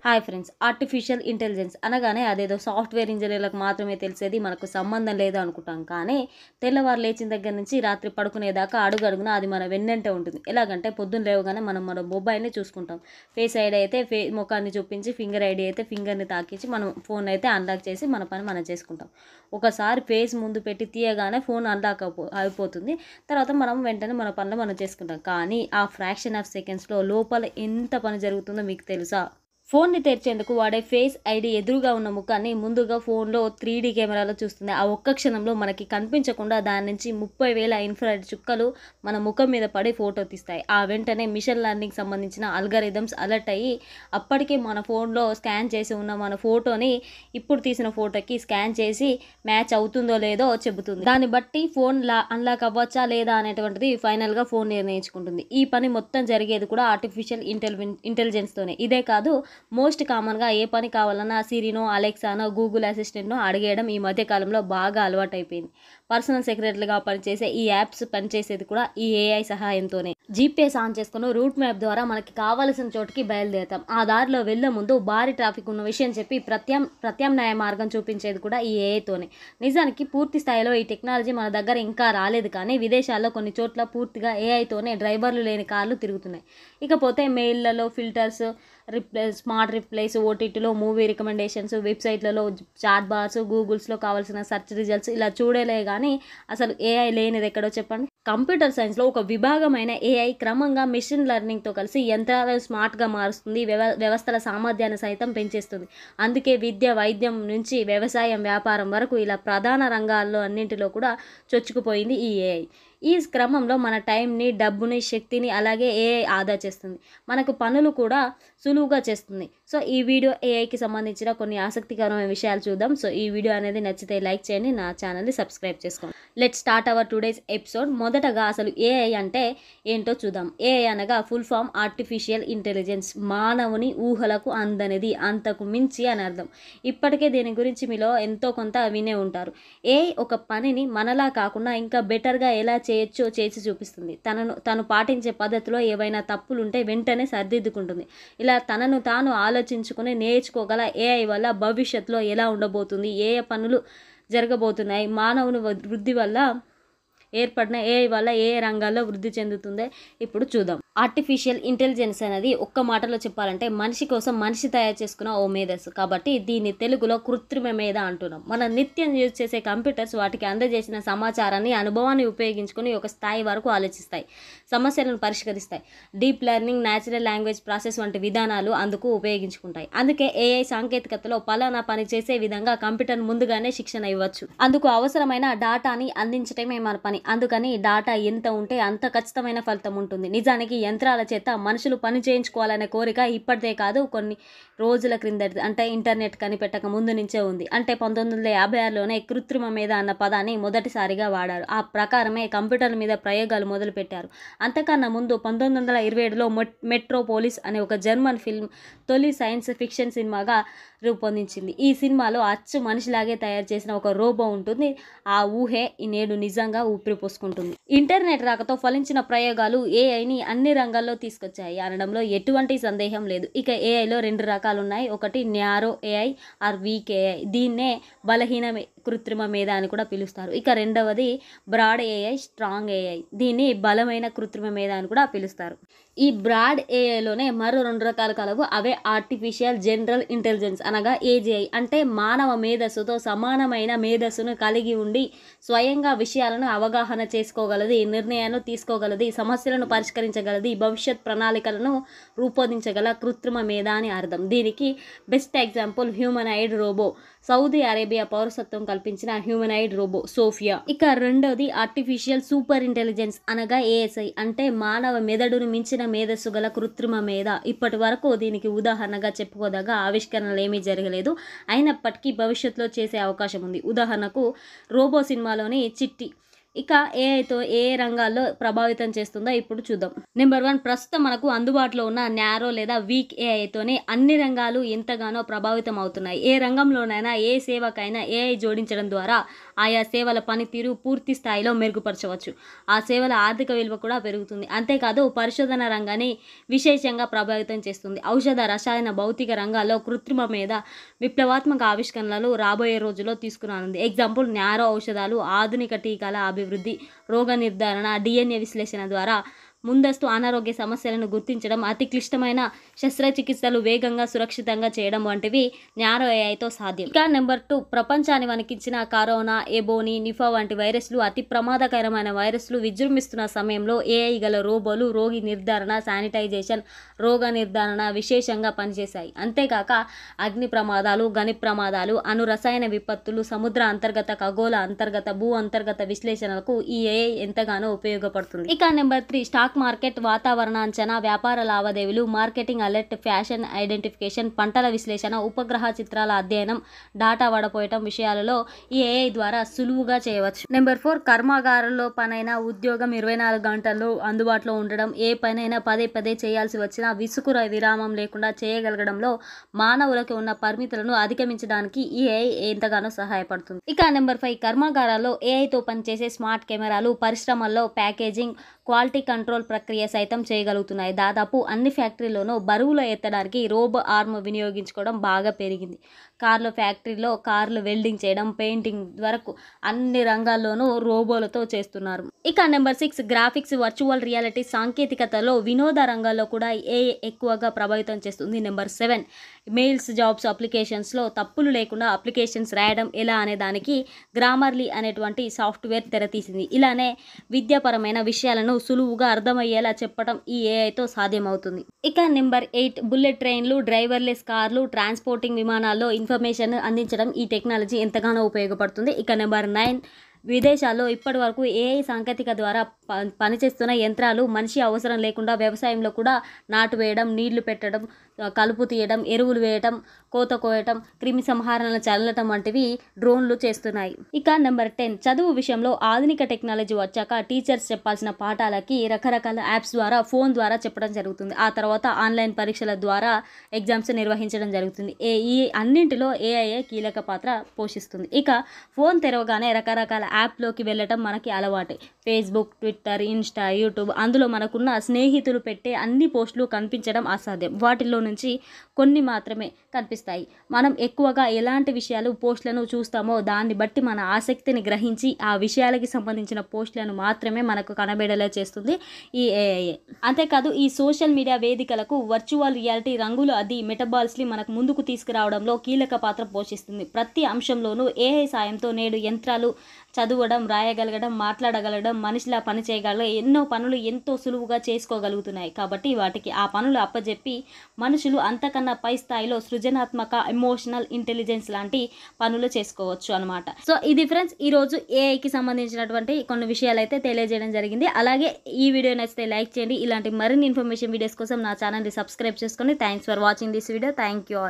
Hi friends, artificial intelligence అనగానే అదేదో software ఇంజనీర్లకు మాత్రమే తెలిసేది, మనకు సంబంధం లేదు అనుకుంటాం. కానీ తెల్లవారు లేచిన దగ్గర నుంచి రాత్రి పడుకునేదాకా అడుగడుగున అది మన వెన్నంటే ఉంటుంది. ఎలాగంటే పొద్దున్న లేవగానే మనం మన మొబైల్ని చూసుకుంటాం. ఫేస్ ఐడి అయితే ముఖాన్ని చూపించి, ఫింగర్ ఐడి అయితే ఫింగర్ని తాకించి మనం ఫోన్ అయితే అన్లాక్ చేసి మన పని మనం చేసుకుంటాం. ఒకసారి ఫేస్ ముందు పెట్టి తీయగానే ఫోన్ అన్లాక్ అయిపోతుంది. తర్వాత మనం వెంటనే మన పనులు మనం చేసుకుంటాం. కానీ ఆ ఫ్రాక్షన్ ఆఫ్ సెకండ్స్లో లోపల ఎంత పని జరుగుతుందో మీకు తెలుసా? ఫోన్ని తెరిచేందుకు వాడే ఫేస్ ఐడి ఎదురుగా ఉన్న ముఖాన్ని ముందుగా ఫోన్లో 3D కెమెరాలో చూస్తుంది. ఆ ఒక్క క్షణంలో మనకి కనిపించకుండా దాని నుంచి 30,000 ఇన్ఫ్రారెడ్ చుక్కలు మన ముఖం మీద పడి ఫోటో తీస్తాయి. ఆ వెంటనే మిషన్ లెర్నింగ్ సంబంధించిన అల్గారిథమ్స్ అలర్ట్ అయ్యి అప్పటికే మన ఫోన్లో స్కాన్ చేసి ఉన్న మన ఫోటోని ఇప్పుడు తీసిన ఫోటోకి స్కాన్ చేసి మ్యాచ్ అవుతుందో లేదో చెబుతుంది. దాన్ని బట్టి ఫోన్ అన్లాక్ అవ్వచ్చా లేదా అనేటువంటిది ఫైనల్గా ఫోన్ నిర్ణయించుకుంటుంది. ఈ పని మొత్తం జరిగేది కూడా ఆర్టిఫిషియల్ ఇంటెలిజెన్స్తోనే. ఇదే కాదు, మోస్ట్ కామన్గా ఏ పని కావాలన్నా సిరినో, అలెక్సానో, గూగుల్ అసిస్టెంట్నో అడిగేయడం ఈ మధ్యకాలంలో బాగా అలవాటైపోయింది. పర్సనల్ సెక్రటరీగా పనిచేసే ఈ యాప్స్ పనిచేసేది కూడా ఈ ఏఐ సహాయంతోనే. జీపీఎస్ ఆన్ చేసుకుని రూట్ మ్యాప్ ద్వారా మనకి కావాల్సిన చోటుకి బయలుదేరుతాం. ఆ దారిలో వెళ్లే ముందు భారీ ట్రాఫిక్ ఉన్న విషయం చెప్పి ప్రత్యామ్నాయ మార్గం చూపించేది కూడా ఈ ఏఐతోనే. నిజానికి పూర్తి స్థాయిలో ఈ టెక్నాలజీ మన దగ్గర ఇంకా రాలేదు. కానీ విదేశాల్లో కొన్ని చోట్ల పూర్తిగా ఏఐతోనే డ్రైవర్లు లేని కార్లు తిరుగుతున్నాయి. ఇకపోతే మెయిల్లలో ఫిల్టర్స్, స్మార్ట్ రిప్లైస్, ఓటీటీలో మూవీ రికమెండేషన్స్, వెబ్సైట్లలో చాట్ బార్స్, గూగుల్స్లో కావాల్సిన సెర్చ్ రిజల్ట్స్ ఇలా చూడలే. కానీ అసలు ఏఐ లేనిది ఎక్కడో చెప్పండి. కంప్యూటర్ సైన్స్లో ఒక విభాగమైన ఏఐ క్రమంగా మెషిన్ లెర్నింగ్తో కలిసి యంత్రాలను స్మార్ట్గా మారుస్తుంది, వ్యవస్థల సామర్థ్యాన్ని సైతం పెంచేస్తుంది. అందుకే విద్య, వైద్యం నుంచి వ్యవసాయం, వ్యాపారం వరకు ఇలా ప్రధాన రంగాల్లో అన్నింటిలో కూడా చొచ్చుకుపోయింది ఈ ఏఐ. ఈ క్రమంలో మన టైంని, డబ్బుని, శక్తిని అలాగే ఏఐ ఆదా చేస్తుంది. మనకు పనులు కూడా సులువుగా చేస్తుంది. సో ఈ వీడియో ఏఐకి సంబంధించిన కొన్ని ఆసక్తికరమైన విషయాలు చూద్దాం. సో ఈ వీడియో అనేది నచ్చితే లైక్ చేయండి, నా ఛానల్ని సబ్స్క్రైబ్ చేసుకోండి. Let's start our today's episode. మొదటగా అసలు ఏఐ అంటే ఏంటో చూద్దాం. ఏఐ అనగా ఫుల్ ఫామ్ ఆర్టిఫిషియల్ ఇంటెలిజెన్స్. మానవుని ఊహలకు అందనిది, అంతకు మించి అని అర్థం. ఇప్పటికే దీని గురించి మీలో ఎంతో కొంత వినే ఉంటారు. ఏఐ ఒక పనిని మనలా కాకుండా ఇంకా బెటర్గా ఎలా చేయొచ్చో చేసి చూపిస్తుంది. తను పాటించే పద్ధతిలో ఏవైనా తప్పులుంటే వెంటనే సరిదిద్దుకుంటుంది. ఇలా తనను తాను ఆలోచించుకుని నేర్చుకోగల ఏఐ వల్ల భవిష్యత్తులో ఎలా ఉండబోతుంది, ఏ పనులు జరగబోతున్నాయి, మానవుని వృద్ధి వల్ల ఏర్పడిన ఏఐ వల్ల ఏ రంగాల్లో వృద్ధి చెందుతుందో ఇప్పుడు చూద్దాం. ఆర్టిఫిషియల్ ఇంటెలిజెన్స్ అనేది ఒక్క మాటలో చెప్పాలంటే మనిషి కోసం మనిషి తయారు చేసుకున్న ఓ మేధస్సు. కాబట్టి దీన్ని తెలుగులో కృత్రిమ మేధ అంటున్నాం. మనం నిత్యం యూజ్ చేసే కంప్యూటర్స్ వాటికి అందజేసిన సమాచారాన్ని, అనుభవాన్ని ఉపయోగించుకొని ఒక స్థాయి వరకు ఆలోచిస్తాయి, సమస్యలను పరిష్కరిస్తాయి. Deep learning, natural language process వంటి విధానాలు అందుకు ఉపయోగించుకుంటాయి. అందుకే ఏఐ సాంకేతికతలో పలానా పని చేసే విధంగా కంప్యూటర్ ముందుగానే శిక్షణ ఇవ్వచ్చు. అందుకు అవసరమైన డాటాని అందించడమే మన పని. అందుకని డాటా ఎంత ఉంటే అంత ఖచ్చితమైన ఫలితం ఉంటుంది. నిజానికి యంత్రాల చేత మనుషులు పని చేయించుకోవాలనే కోరిక ఇప్పటిదే కాదు, కొన్ని రోజుల క్రిందటి అంటే ఇంటర్నెట్ కనిపెట్టక ముందు నుంచే ఉంది. అంటే 1956లోనే కృత్రిమ మేధ అన్న పదాన్ని మొదటిసారిగా వాడారు. ఆ ప్రకారమే కంప్యూటర్ల మీద ప్రయోగాలు మొదలుపెట్టారు. అంతకన్నా ముందు 1927లో మెట్రోపోలిస్ అనే ఒక జర్మన్ ఫిల్మ్ తొలి సైన్స్ ఫిక్షన్ సినిమాగా రూపొందించింది. ఈ సినిమాలో అచ్చు మనిషిలాగే తయారు చేసిన ఒక రోబో ఉంటుంది. ఆ ఊహే నేడు నిజంగా ఊపిరి పోసుకుంటుంది. ఇంటర్నెట్ రాకతో ఫలించిన ప్రయోగాలు ఏఐని అన్ని రంగాల్లో తీసుకొచ్చాయి అనడంలో ఎటువంటి సందేహం లేదు. ఇక ఏఐలో 2 రకాలు ఉన్నాయి. ఒకటి narrow AI or weak AI. దీన్నే బలహీన కృత్రిమ మేధ అని కూడా పిలుస్తారు. ఇక రెండవది బ్రాడ్ ఏఐ, స్ట్రాంగ్ ఏఐ. దీన్ని బలమైన కృత్రిమ మేధ అని కూడా పిలుస్తారు. ఈ బ్రాడ్ ఏఐలోనే మరో 2 రకాలు కలవు. అవే ఆర్టిఫిషియల్ జనరల్ ఇంటెలిజెన్స్ అనగా ఏజీఐ. అంటే మానవ మేధస్సుతో సమానమైన మేధస్సును కలిగి ఉండి స్వయంగా విషయాలను అవగాహన చేసుకోగలది, నిర్ణయాలు తీసుకోగలది, సమస్యలను పరిష్కరించగలది, భవిష్యత్ ప్రణాళికలను రూపొందించగల కృత్రిమ మేధ అని అర్థం. దీనికి best example humanoid robot. Saudi Arabia పౌరసత్వం కల్పించిన హ్యూమనాయిడ్ రోబో సోఫియా. ఇక రెండోది ఆర్టిఫిషియల్ సూపర్ ఇంటెలిజెన్స్ అనగా ఏఎస్ఐ. అంటే మానవ మెదడును మించిన మేధస్సు గల కృత్రిమ మేధ. ఇప్పటి వరకు దీనికి ఉదాహరణగా చెప్పుకోదగ్గ ఆవిష్కరణలు ఏమీ జరగలేదు. అయినప్పటికీ భవిష్యత్తులో చేసే అవకాశం ఉంది. ఉదాహరణకు రోబో సినిమాలోని చిట్టి ఇక ఏఐతో ఏ రంగాల్లో ప్రభావితం చేస్తుందో ఇప్పుడు చూద్దాం. నెంబర్ 1, ప్రస్తుతం మనకు అందుబాటులో ఉన్న న్యారో లేదా వీక్ ఏఐతోనే అన్ని రంగాలు ఎంతగానో ప్రభావితం అవుతున్నాయి. ఏ రంగంలోనైనా ఏ సేవకైనా ఏఐ జోడించడం ద్వారా ఆయా సేవల పనితీరు పూర్తి స్థాయిలో మెరుగుపరచవచ్చు. ఆ సేవల ఆర్థిక విలువ కూడా పెరుగుతుంది. అంతేకాదు పరిశోధన రంగాన్ని విశేషంగా ప్రభావితం చేస్తుంది. ఔషధ, రసాయన, భౌతిక రంగాల్లో కృత్రిమ మీద విప్లవాత్మక ఆవిష్కరణలు రాబోయే రోజుల్లో తీసుకురానుంది. ఎగ్జాంపుల్ న్యారో ఔషధాలు, ఆధునిక టీకాల అభివృద్ధి, రోగ నిర్ధారణ, DNA విశ్లేషణ ద్వారా ముందస్తు అనారోగ్య సమస్యలను గుర్తించడం, అతి క్లిష్టమైన శస్త్రచికిత్సలు వేగంగా సురక్షితంగా చేయడం వంటివి న్యారో ఏఐతో సాధ్యం. ఇక నెంబర్ 2, ప్రపంచాన్ని వణికించిన కరోనా, ఎబోనీ, నిఫా వంటి వైరస్లు, అతి ప్రమాదకరమైన వైరస్లు విజృంభిస్తున్న సమయంలో ఏఐ గల రోబోలు రోగి నిర్ధారణ, శానిటైజేషన్, రోగ నిర్ధారణ విశేషంగా పనిచేశాయి. అంతేకాక అగ్ని ప్రమాదాలు, గని ప్రమాదాలు, అణు రసాయన విపత్తులు, సముద్ర అంతర్గత, ఖగోళ అంతర్గత, భూ అంతర్గత విశ్లేషణలకు ఈ ఏఐ ఎంతగానో ఉపయోగపడుతుంది. ఇక నెంబర్ 3, స్టాక్ మార్కెట్, వాతావరణ అంచనా, వ్యాపార లావాదేవీలు, మార్కెటింగ్ అలర్ట్, ఫ్యాషన్ ఐడెంటిఫికేషన్, పంటల విశ్లేషణ, ఉపగ్రహ చిత్రాల అధ్యయనం, డాటా వడపోయటం విషయాలలో ఈ ఏఐ ద్వారా సులువుగా చేయవచ్చు. నెంబర్ 4, కర్మాగారంలో పనైనా ఉద్యోగం 24 గంటల్లో అందుబాటులో ఉండడం, ఏ పనైనా పదే పదే చేయాల్సి వచ్చినా విసుగు విరామం లేకుండా చేయగలగడంలో మానవులకు ఉన్న పరిమితులను అధిగమించడానికి ఈ ఏఐ ఎంతగానో సహాయపడుతుంది. ఇక నెంబర్ 5, కర్మాగారాల్లో ఏఐతో పనిచేసే స్మార్ట్ కెమెరాలు పరిశ్రమల్లో ప్యాకేజింగ్, క్వాలిటీ కంట్రోల్ ప్రక్రియ సైతం చేయగలుగుతున్నాయి. దాదాపు అన్ని ఫ్యాక్టరీలోనూ బరువులు ఎత్తడానికి రోబో ఆర్మ్ వినియోగించుకోవడం బాగా పెరిగింది. ఫ్యాక్టరీలో కార్లు వెల్డింగ్ చేయడం, పెయింటింగ్ వరకు అన్ని రంగాల్లోనూ రోబోలతో చేస్తున్నారు. ఇక నెంబర్ 6, గ్రాఫిక్స్, వర్చువల్ రియాలిటీ సాంకేతికతలో వినోద రంగాల్లో కూడా ఏఐ ఎక్కువగా ప్రభావితం చేస్తుంది. నెంబర్ 7, మెయిల్స్, జాబ్స్, అప్లికేషన్స్లో తప్పులు లేకుండా అప్లికేషన్స్ రాయడం ఎలా అనే దానికి గ్రామర్లీ అనేటువంటి సాఫ్ట్వేర్ తెరతీసింది. ఇలానే విద్యాపరమైన విషయాలను సులువుగా అర్థమయ్యేలా చెప్పడం ఈ ఏఐతో సాధ్యమవుతుంది. ఇక నెంబర్ 8, బుల్లెట్ ట్రైన్లు, డ్రైవర్లెస్ కార్లు, ట్రాన్స్పోర్టింగ్ విమానాల్లో ఇన్ఫర్మేషన్ అందించడం ఈ టెక్నాలజీ ఎంతగానో ఉపయోగపడుతుంది. ఇక నెంబర్ 9, విదేశాల్లో ఇప్పటి వరకు ఏఐ సాంకేతిక ద్వారా పనిచేస్తున్న యంత్రాలు మనిషి అవసరం లేకుండా వ్యవసాయంలో కూడా నాటు వేయడం, నీళ్లు పెట్టడం, కలుపు తీయడం, ఎరువులు వేయటం, కోత కోయటం, క్రిమి సంహారణలు చల్లటం వంటివి డ్రోన్లు చేస్తున్నాయి. ఇక నెంబర్ 10, చదువు విషయంలో ఆధునిక టెక్నాలజీ వచ్చాక టీచర్స్ చెప్పాల్సిన పాఠాలకి రకరకాల యాప్స్ ద్వారా, ఫోన్ ద్వారా చెప్పడం జరుగుతుంది. ఆ తర్వాత ఆన్లైన్ పరీక్షల ద్వారా ఎగ్జామ్స్ నిర్వహించడం జరుగుతుంది. ఈ అన్నింటిలో ఏఐ కీలక పాత్ర పోషిస్తుంది. ఇక ఫోన్ తెరవగానే రకరకాల యాప్లోకి వెళ్ళటం మనకి అలవాటే. ఫేస్బుక్, ట్విట్టర్, ఇన్స్టా, యూట్యూబ్, అందులో మనకున్న స్నేహితులు పెట్టే అన్ని పోస్టులు కనిపించడం అసాధ్యం. వాటిల్లో నుంచి కొన్ని మాత్రమే కనిపిస్తాయి. మనం ఎక్కువగా ఎలాంటి విషయాలు, పోస్టులను చూస్తామో దాన్ని బట్టి మన ఆసక్తిని గ్రహించి ఆ విషయాలకి సంబంధించిన పోస్టులను మాత్రమే మనకు కనబడేలా చేస్తుంది ఈ ఏఐ. అంతేకాదు ఈ సోషల్ మీడియా వేదికలకు వర్చువల్ రియాలిటీ, రంగులు అద్ది మెటబాల్స్ని మనకు ముందుకు తీసుకురావడంలో కీలక పాత్ర పోషిస్తుంది. ప్రతి అంశంలోనూ ఏఐ సాయంతో నేడు యంత్రాలు చదవడం, రాయగలగడం, మాట్లాడగలగడం, మనిషిలా పని చేయగల ఎన్నో పనులు ఎంతో సులువుగా చేసుకోగలుగుతున్నాయి. కాబట్టి వాటికి ఆ పనులు అప్పజెప్పి మనుషులు అంతకన్నా పై స్థాయిలో సృజనాత్మక, ఎమోషనల్ ఇంటెలిజెన్స్ లాంటి పనులు చేసుకోవచ్చు అనమాట. సో ఇది ఫ్రెండ్స్, ఈరోజు ఏఐకి సంబంధించినటువంటి కొన్ని విషయాలు అయితే తెలియజేయడం జరిగింది. అలాగే ఈ వీడియో నచ్చితే లైక్ చేయండి. ఇలాంటి మరిన్ని ఇన్ఫర్మేషన్ వీడియోస్ కోసం నా ఛానల్ని సబ్స్క్రైబ్ చేసుకొని thanks for watching this video. Thank you all.